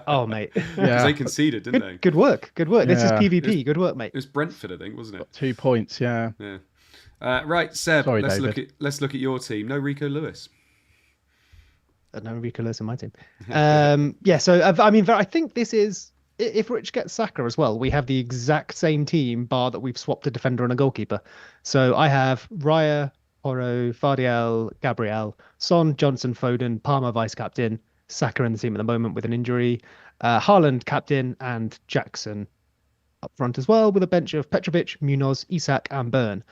Oh, mate. Because they conceded, didn't they? Good work. Yeah. This is PvP. Good work, mate. It was Brentford, I think, wasn't it? 2 points, yeah. Right, Seb. Sorry, let's David. look at your team. No Rico Lewis. No Rico Lewis in my team. So I think this is, if Rich gets Saka as well, we have the exact same team, bar that we've swapped a defender and a goalkeeper. So I have Raya, Porro, Vardiel, Gabriel, Son, Johnson, Foden, Palmer vice captain, Saka in the team at the moment with an injury, Haaland captain, and Jackson up front as well, with a bench of Petrovic, Munoz, Isak, and Byrne.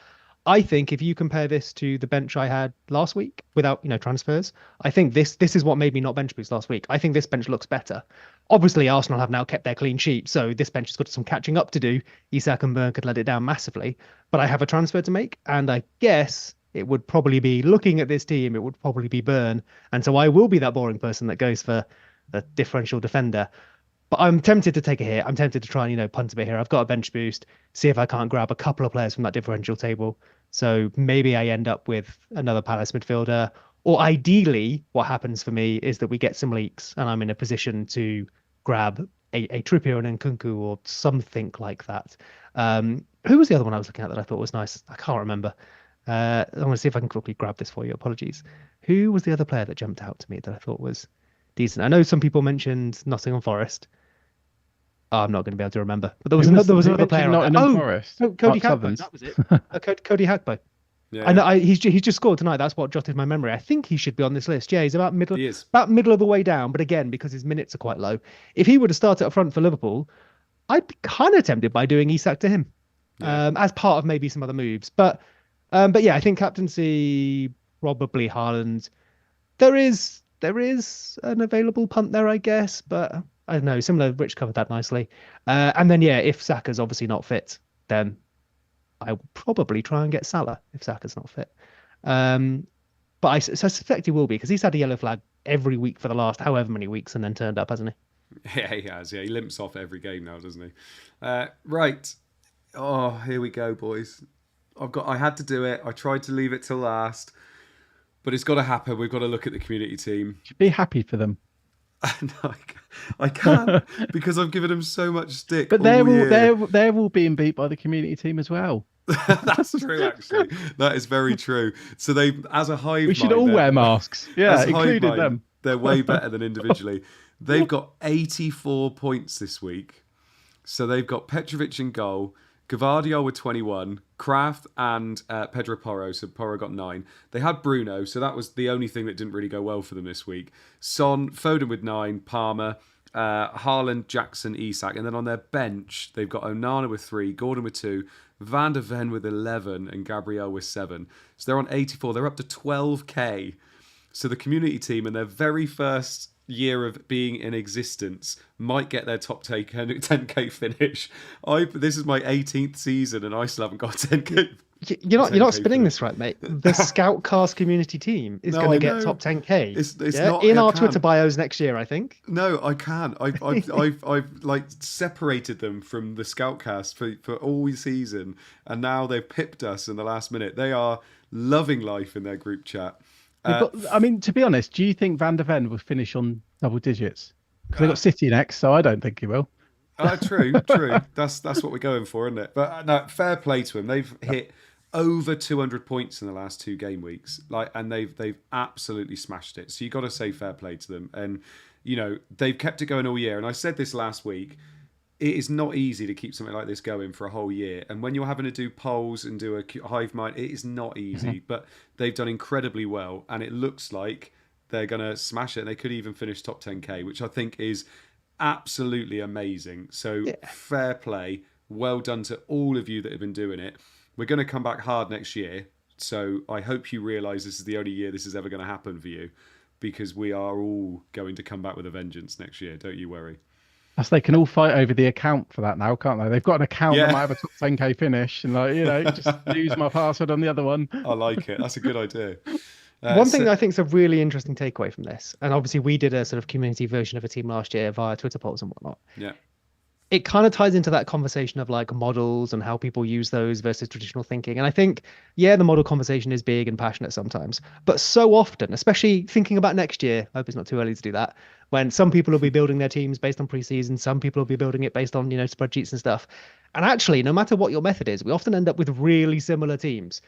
I think if you compare this to the bench I had last week without, transfers, I think this is what made me not bench boost last week. I think this bench looks better. Obviously, Arsenal have now kept their clean sheet, so this bench has got some catching up to do. Isak and Byrne could let it down massively, but I have a transfer to make, and I guess it would probably be, looking at this team, it would probably be Byrne, and so I will be that boring person that goes for a differential defender. But I'm tempted to take a hit. I'm tempted to try and, punt a bit here. I've got a bench boost, see if I can't grab a couple of players from that differential table. So maybe I end up with another Palace midfielder. Or ideally, what happens for me is that we get some leaks and I'm in a position to grab a Trippier and Nkunku or something like that. Who was the other one I was looking at that I thought was nice? I can't remember. I'm going to see if I can quickly grab this for you. Apologies. Who was the other player that jumped out to me that I thought was decent? I know some people mentioned Nottingham Forest. Oh, I'm not going to be able to remember. But there was another player. Nottingham Forest. Cody Hakpo. That was it. Cody Hakpo. Yeah. I know. He's just scored tonight. That's what jotted my memory. I think he should be on this list. Yeah, he's about middle of the way down. But again, because his minutes are quite low, if he were to start up front for Liverpool, I'd be kind of tempted by doing Isak to him, as part of maybe some other moves. But yeah, I think captaincy probably Haaland. There is an available punt there, I guess, but I don't know. Similar, Rich covered that nicely. And then if Saka's obviously not fit, then I will probably try and get Salah if Saka's not fit. But I suspect he will be, because he's had a yellow flag every week for the last however many weeks and then turned up, hasn't he? Yeah, he has. Yeah, he limps off every game now, doesn't he? Right. Oh, here we go, boys. I had to do it. I tried to leave it till last, but it's got to happen. We've got to look at the community team. Be happy for them. No, I can't because I've given them so much stick. But they're all being beat by the community team as well. That's true, actually. That is very true. So they, as a hive, we should all wear masks. Yeah, including them. They're way better than individually. They've got 84 points this week. So they've got Petrovic in goal, Gavardiol with 21, Kraft and Pedro Porro. So Porro got 9. They had Bruno, so that was the only thing that didn't really go well for them this week. Son, Foden with 9, Palmer, Haaland, Jackson, Isak. And then on their bench, they've got Onana with 3, Gordon with 2, Van der Ven with 11, and Gabriel with 7. So they're on 84. They're up to 12k. So the community team in their very first year of being in existence might get their top 10k finish. This is my 18th season and I still haven't got 10k. You're not spinning this right, mate. The Scoutcast community team is going to get top 10k. It's not in our Twitter bios next year, I think. No, I can't. I've like separated them from the Scoutcast for all season, and now they've pipped us in the last minute. They are loving life in their group chat. I mean, to be honest, do you think Van der Ven will finish on double digits? Because they got City next, so I don't think he will. True. That's what we're going for, isn't it? But no, fair play to him. They've hit over 200 points in the last 2 game weeks, and they've absolutely smashed it. So you got to say fair play to them. And they've kept it going all year. And I said this last week. It is not easy to keep something like this going for a whole year. And when you're having to do polls and do a hive mind, it is not easy. But they've done incredibly well, and it looks like they're going to smash it. And they could even finish top 10k, which I think is absolutely amazing. So fair play. Well done to all of you that have been doing it. We're going to come back hard next year. So I hope you realise this is the only year this is ever going to happen for you, because we are all going to come back with a vengeance next year. Don't you worry. Plus, they can all fight over the account for that now, can't they? They've got an account that might have a top 10k finish, and just use my password on the other one. I like it. That's a good idea. One thing that I think is a really interesting takeaway from this, and obviously we did a sort of community version of a team last year via Twitter polls and whatnot. Yeah. It kind of ties into that conversation of like models and how people use those versus traditional thinking. And I think, the model conversation is big and passionate sometimes, but so often, especially thinking about next year, I hope it's not too early to do that, when some people will be building their teams based on preseason, some people will be building it based on, spreadsheets and stuff. And actually, no matter what your method is, we often end up with really similar teams.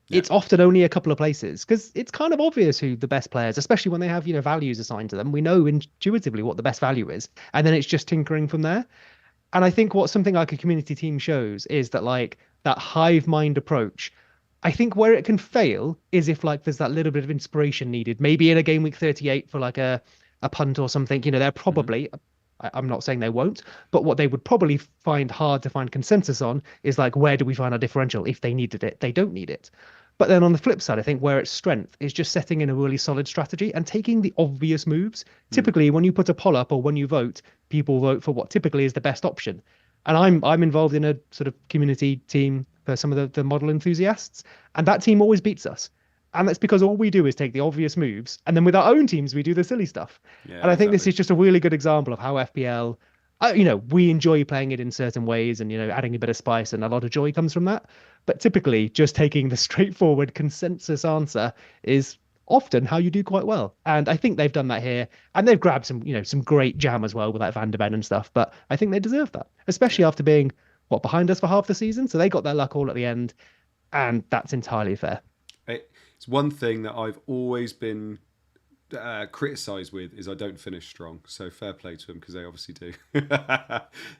Yeah. It's often only a couple of places because it's kind of obvious who the best players, especially when they have, values assigned to them. We know intuitively what the best value is, and then it's just tinkering from there. And I think what something like a community team shows is that like that hive mind approach, I think where it can fail is if like there's that little bit of inspiration needed, maybe in a game week 38 for like a punt or something, they're probably, I'm not saying they won't, but what they would probably find hard to find consensus on is like, where do we find our differential? If they needed it, they don't need it. But then on the flip side, I think where its strength is just setting in a really solid strategy and taking the obvious moves. Typically, when you put a poll up or when you vote, people vote for what typically is the best option. And I'm involved in a sort of community team for some of the model enthusiasts, and that team always beats us. And that's because all we do is take the obvious moves, and then with our own teams, we do the silly stuff. Yeah, and I think this is just a really good example of how FPL, we enjoy playing it in certain ways and, adding a bit of spice, and a lot of joy comes from that. But typically, just taking the straightforward consensus answer is often how you do quite well. And I think they've done that here. And they've grabbed some, some great jam as well with like Van der Ven and stuff. But I think they deserve that, especially after being, behind us for half the season. So they got their luck all at the end. And that's entirely fair. It's one thing that I've always been criticised with is I don't finish strong. So fair play to them because they obviously do.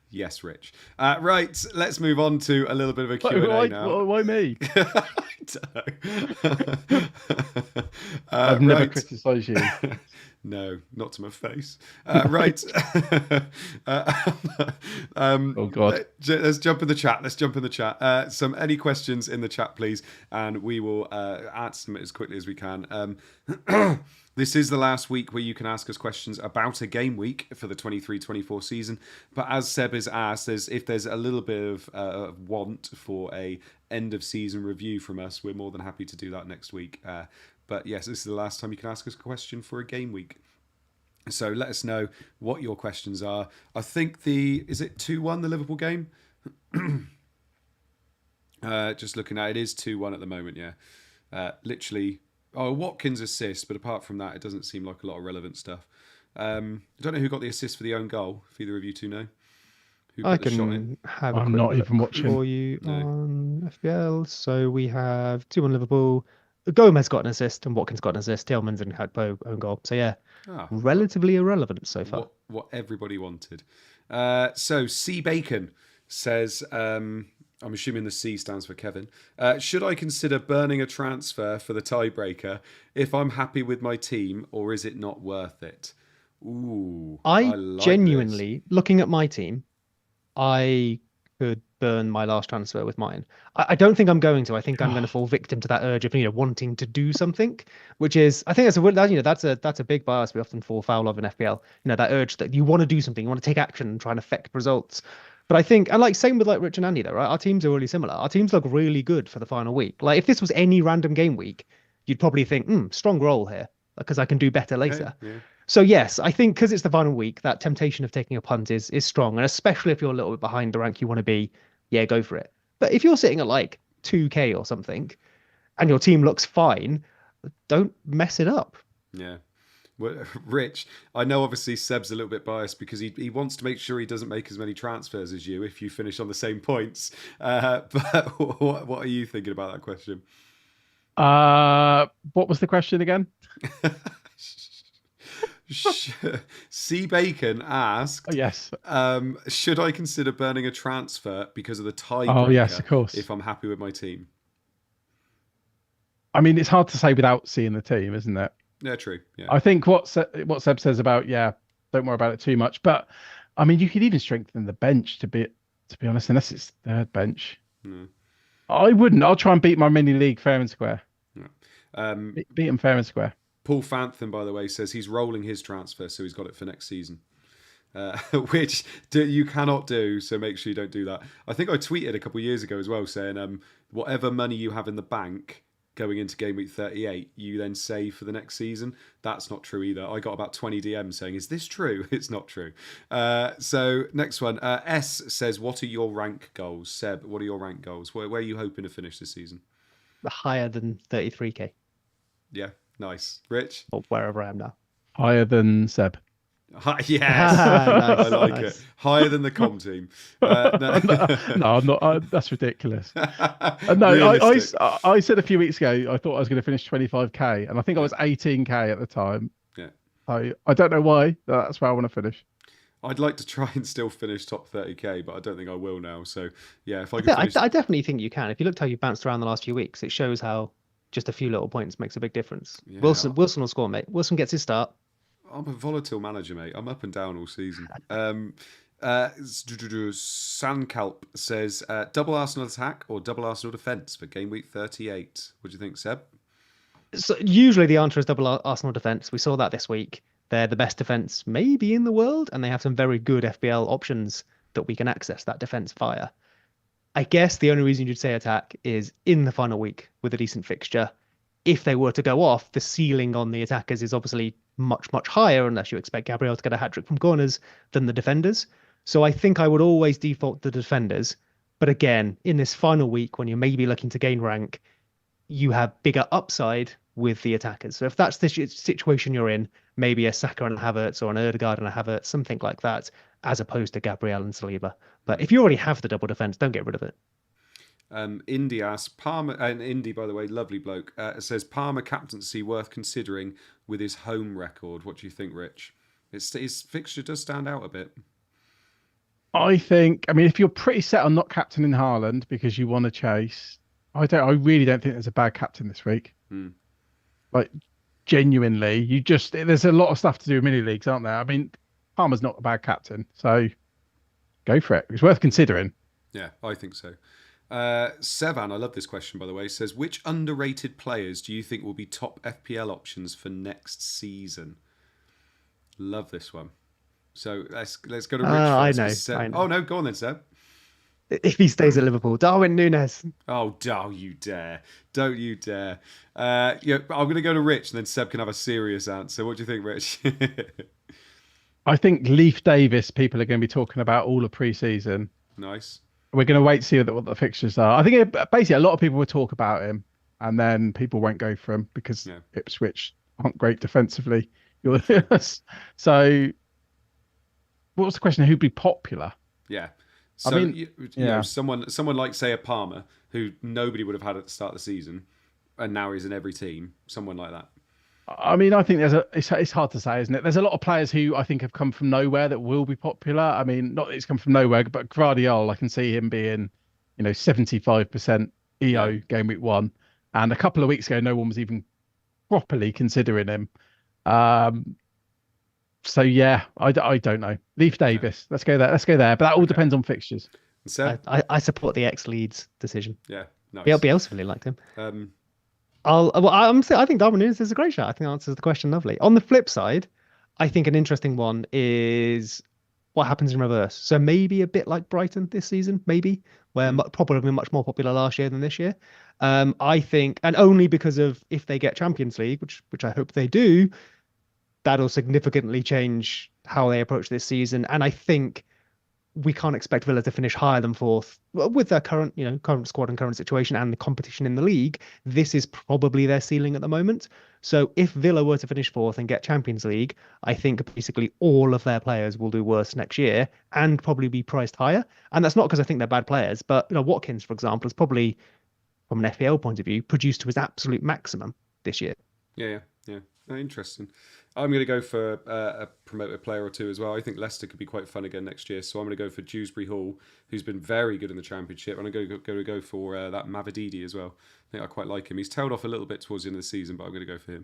Yes, Rich. Right, let's move on to a little bit of a Q&A now. Why me? I don't know. I've never criticised you. No, not to my face. Right. Oh God. Let's jump in the chat. Any questions in the chat, please, and we will answer them as quickly as we can. This is the last week where you can ask us questions about a game week for the 23-24 season. But as Seb has asked, if there's a little bit of want for a end of season review from us, we're more than happy to do that next week. But yes, this is the last time you can ask us a question for a game week. So let us know what your questions are. I think is it 2-1, the Liverpool game? Just looking at it, is 2-1 at the moment, yeah. Literally... Oh, Watkins assist, but apart from that, it doesn't seem like a lot of relevant stuff. I don't know who got the assist for the own goal, if either of you two know. I can have a I'm not even watching for you on FPL. So we have 2-1 Liverpool. Gomez got an assist and Watkins got an assist. Tillman's and Hakpo own goal. So yeah, relatively irrelevant so far. What everybody wanted. So C Bacon says... I'm assuming the C stands for Kevin. Should I consider burning a transfer for the tiebreaker if I'm happy with my team, or is it not worth it? Ooh, I like genuinely, looking at my team, I could burn my last transfer with mine. I don't think I'm going to. I think I'm going to fall victim to that urge of wanting to do something, which is, I think that's a big bias we often fall foul of in FPL. That urge that you want to do something, you want to take action and try and affect results. But I think, and like same with like Rich and Andy though, right? Our teams are really similar. Our teams look really good for the final week. Like if this was any random game week, you'd probably think, strong roll here because I can do better later. Okay, yeah. So yes, I think because it's the final week, that temptation of taking a punt is strong. And especially if you're a little bit behind the rank you want to be, yeah, go for it. But if you're sitting at like 2K or something and your team looks fine, don't mess it up. Yeah. Well, Rich, I know obviously Seb's a little bit biased because he wants to make sure he doesn't make as many transfers as you if you finish on the same points. But what are you thinking about that question? What was the question again? C. Bacon Oh, asked, yes. should I consider burning a transfer because of the Oh, yes, tiebreaker of course. if I'm happy with my team? I mean, it's hard to say without seeing the team, isn't it? Yeah, true. Yeah. I think what Seb says about, don't worry about it too much. But I mean, you could even strengthen the bench to be honest, unless it's third bench. Mm. I wouldn't. I'll try and beat my mini league fair and square. Yeah. Beat him fair and square. Paul Fantham, by the way, says he's rolling his transfer, so he's got it for next season. Which you cannot do, so make sure you don't do that. I think I tweeted a couple of years ago as well saying whatever money you have in the bank going into Gameweek 38, you then save for the next season. That's not true either. I got about 20 DMs saying, is this true? It's not true. So next one. S says, what are your rank goals? Seb, what are your rank goals? Where are you hoping to finish this season? Higher than 33k. Yeah, nice. Rich? Or wherever I am now. Higher than Seb. Yes, Nice, I like nice. it. Higher than the com team. No, I'm not. That's ridiculous. No, Realistic. I said a few weeks ago I thought I was going to finish 25k, and I think I was 18k at the time. Yeah. I don't know why. That's where I want to finish. I'd like to try and still finish top 30k, but I don't think I will now. So yeah, if I can finish... I definitely think you can. If you looked how you bounced around the last few weeks, it shows how just a few little points makes a big difference. Yeah. Wilson will score, mate. Wilson gets his start. I'm a volatile manager, mate. I'm up and down all season. Sankalp says, double Arsenal attack or double Arsenal defence for game week 38. What do you think, Seb? So usually the answer is double Arsenal defence. We saw that this week. They're the best defence maybe in the world, and they have some very good FPL options that we can access that defence via. I guess the only reason you'd say attack is in the final week with a decent fixture. If they were to go off, the ceiling on the attackers is obviously much, much higher, unless you expect Gabriel to get a hat-trick from corners, than the defenders. So I think I would always default the defenders. But again, in this final week, when you're maybe looking to gain rank, you have bigger upside with the attackers. So if that's the situation you're in, maybe a Saka and a Havertz or an Ødegaard and a Havertz, something like that, as opposed to Gabriel and Saliba. But if you already have the double defence, don't get rid of it. Indy asks, Palmer, and Indy, by the way, lovely bloke, says, Palmer captaincy worth considering with his home record. What do you think, Rich? His fixture does stand out a bit. I mean, if you're pretty set on not captaining Haaland because you want to chase, I really don't think there's a bad captain this week. Like, genuinely, there's a lot of stuff to do with mini leagues, aren't there? I mean, Palmer's not a bad captain, so go for it. It's worth considering. Yeah, I think so. Sevan, I love this question, by the way, says, which underrated players do you think will be top FPL options for next season? Love this one. So let's go to Rich. I first. know. Oh, no, go on then, Seb. If he stays at Liverpool, Darwin Núñez. Oh, don't you dare. Don't you dare. Yeah, I'm going to go to Rich, and then Seb can have a serious answer. What do you think, Rich? I think Leif Davis, people are going to be talking about all of pre-season. Nice. We're going to wait to see what the fixtures are. I think basically a lot of people will talk about him, and then people won't go for him because Ipswich aren't great defensively. So, what was the question? Who'd be popular? Yeah. So, I mean, you know, someone like, say, a Palmer, who nobody would have had at the start of the season, and now he's in every team. Someone like that. I mean, I think it's hard to say, isn't it? There's a lot of players who I think have come from nowhere that will be popular. I mean, not that it's come from nowhere, but Gvardiol, I can see him being, 75% EO game week 1. And a couple of weeks ago, no one was even properly considering him. So yeah, I don't know. Leif Davis, let's go there. But that all depends on fixtures. So I support the ex-Leeds decision. Yeah, nice. Bielsa really liked him. I I think Darwin Núñez is a great shot. I think that answers the question lovely. On the flip side, I think an interesting one is what happens in reverse. So maybe a bit like Brighton this season, maybe, where probably much more popular last year than this year. I think, and only because of if they get Champions League, which I hope they do, that'll significantly change how they approach this season. And I think we can't expect Villa to finish higher than fourth. Well, with their current, current squad and current situation and the competition in the league, this is probably their ceiling at the moment. So if Villa were to finish fourth and get Champions League, I think basically all of their players will do worse next year and probably be priced higher. And that's not because I think they're bad players, but Watkins, for example, is probably, from an FPL point of view, produced to his absolute maximum this year. Yeah. Oh, interesting. I'm going to go for a promoted player or two as well. I think Leicester could be quite fun again next year. So I'm going to go for Dewsbury Hall, who's been very good in the Championship. I'm going to go for that Mavididi as well. I think I quite like him. He's tailed off a little bit towards the end of the season, but I'm going to go for him.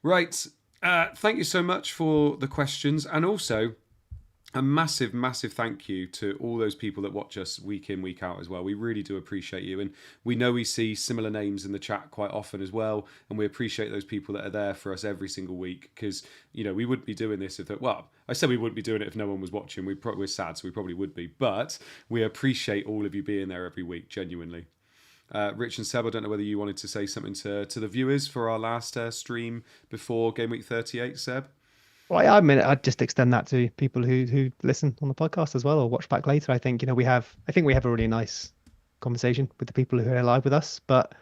Right. Thank you so much for the questions. And also, a massive, massive thank you to all those people that watch us week in, week out as well. We really do appreciate you. And we know we see similar names in the chat quite often as well. And we appreciate those people that are there for us every single week. Because, we wouldn't be doing this if... I said we wouldn't be doing it if no one was watching. We're sad, so we probably would be. But we appreciate all of you being there every week, genuinely. Rich and Seb, I don't know whether you wanted to say something to the viewers for our last stream before Gameweek 38, Seb? Well, I mean, I'd just extend that to people who listen on the podcast as well or watch back later. I think we have a really nice conversation with the people who are live with us, but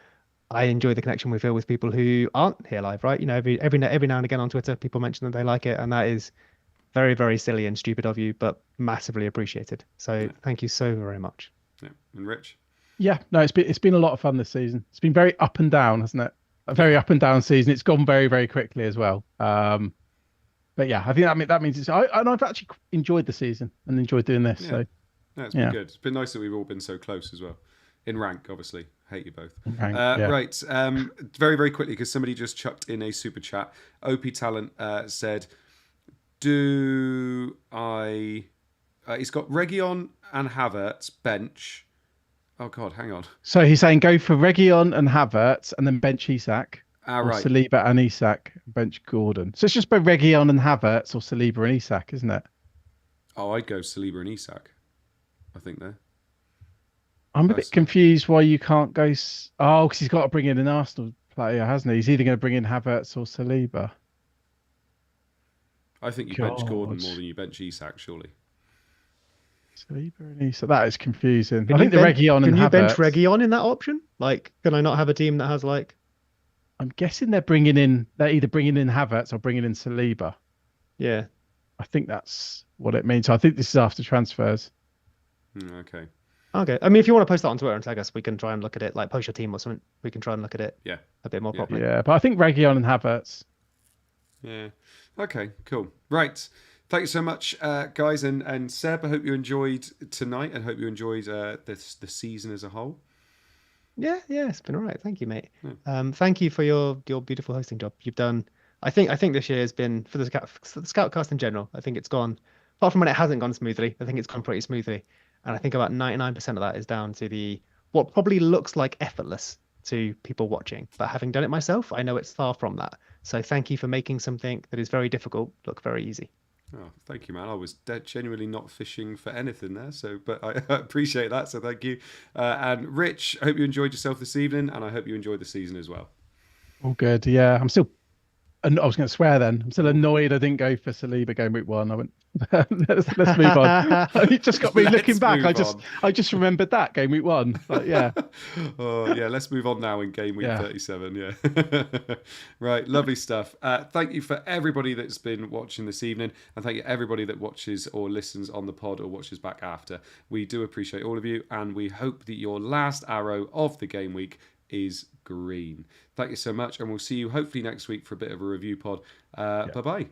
I enjoy the connection we feel with people who aren't here live, right? Every now and again on Twitter, people mention that they like it, and that is very, very silly and stupid of you, but massively appreciated. So Thank you so very much. Yeah, and Rich? Yeah, no, it's been a lot of fun this season. It's been very up and down, hasn't it? A very up and down season. It's gone very, very quickly as well. But yeah, I think that means I've actually enjoyed the season and enjoyed doing this. Yeah. So it's been good. It's been nice that we've all been so close as well. In rank, obviously. Hate you both. Rank, yeah. Right. Very, very quickly, because somebody just chucked in a super chat. OP Talent said, he's got Reguilon and Havertz bench. Oh, God, hang on. So he's saying go for Reguilon and Havertz and then bench Isak. Right. Saliba and Isak, bench Gordon. So it's just by Reguilon and Havertz or Saliba and Isak, isn't it? Oh, I'd go Saliba and Isak, I think there. I'm a bit confused why you can't go... because he's got to bring in an Arsenal player, hasn't he? He's either going to bring in Havertz or Saliba. I think you bench Gordon more than you bench Isak, surely. Saliba and Isak. That is confusing. I think the Reguilon and Havertz... Can you bench Reguilon in that option? Can I not have a team that has I'm guessing they're either bringing in Havertz or bringing in Saliba. Yeah. I think that's what it means. So I think this is after transfers. Okay. I mean, if you want to post that on Twitter and tag us, we can try and look at it, post your team or something. We can try and look at it a bit more properly. Yeah, but I think Reguilon and Havertz. Yeah. Okay, cool. Right. Thank you so much, guys. And Seb, I hope you enjoyed tonight and hope you enjoyed the season as a whole. Yeah, it's been all right. Thank you, mate. Yeah. Thank you for your beautiful hosting job you've done. I think this year has been, for the Scoutcast in general, I think it's gone, apart from when it hasn't gone smoothly, I think it's gone pretty smoothly. And I think about 99% of that is down to what probably looks like effortless to people watching. But having done it myself, I know it's far from that. So thank you for making something that is very difficult look very easy. Oh, thank you, man. I was genuinely not fishing for anything there, but I appreciate that, so thank you. And Rich, I hope you enjoyed yourself this evening, and I hope you enjoyed the season as well. All good, yeah. I was going to swear then. I'm still annoyed I didn't go for Saliba game week 1. I went, let's move on. It just got me looking back. I just remembered that game week 1. Yeah. Oh, yeah, let's move on now in game week 37. Yeah. Right, lovely stuff. Thank you for everybody that's been watching this evening, and thank you everybody that watches or listens on the pod or watches back after. We do appreciate all of you, and we hope that your last arrow of the game week is green. Thank you so much, and we'll see you hopefully next week for a bit of a review pod. Bye-bye.